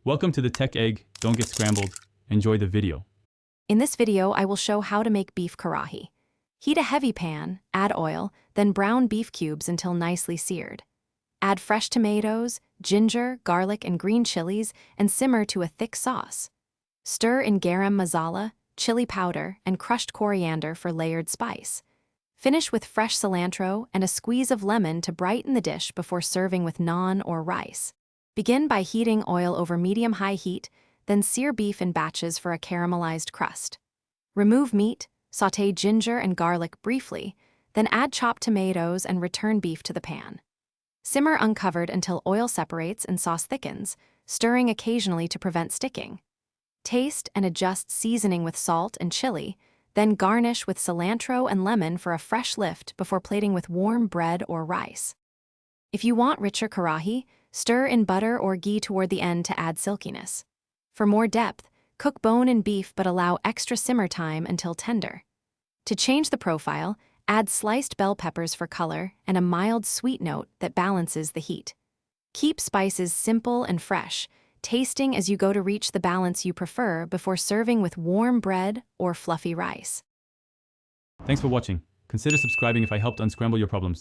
Welcome to the Tech Egg. Don't get scrambled. Enjoy the video. In this video, I will show how to make beef karahi. Heat a heavy pan, add oil, then brown beef cubes until nicely seared. Add fresh tomatoes, ginger, garlic, and green chilies, and simmer to a thick sauce. Stir in garam masala, chili powder, and crushed coriander for layered spice. Finish with fresh cilantro and a squeeze of lemon to brighten the dish before serving with naan or rice. Begin by heating oil over medium-high heat, then sear beef in batches for a caramelized crust. Remove meat, sauté ginger and garlic briefly, then add chopped tomatoes and return beef to the pan. Simmer uncovered until oil separates and sauce thickens, stirring occasionally to prevent sticking. Taste and adjust seasoning with salt and chili, then garnish with cilantro and lemon for a fresh lift before plating with warm bread or rice. If you want richer karahi, stir in butter or ghee toward the end to add silkiness. For more depth, cook bone-in beef but allow extra simmer time until tender. To change the profile, add sliced bell peppers for color and a mild sweet note that balances the heat. Keep spices simple and fresh, tasting as you go to reach the balance you prefer before serving with warm bread or fluffy rice. Thanks for watching. Consider subscribing if I helped unscramble your problems.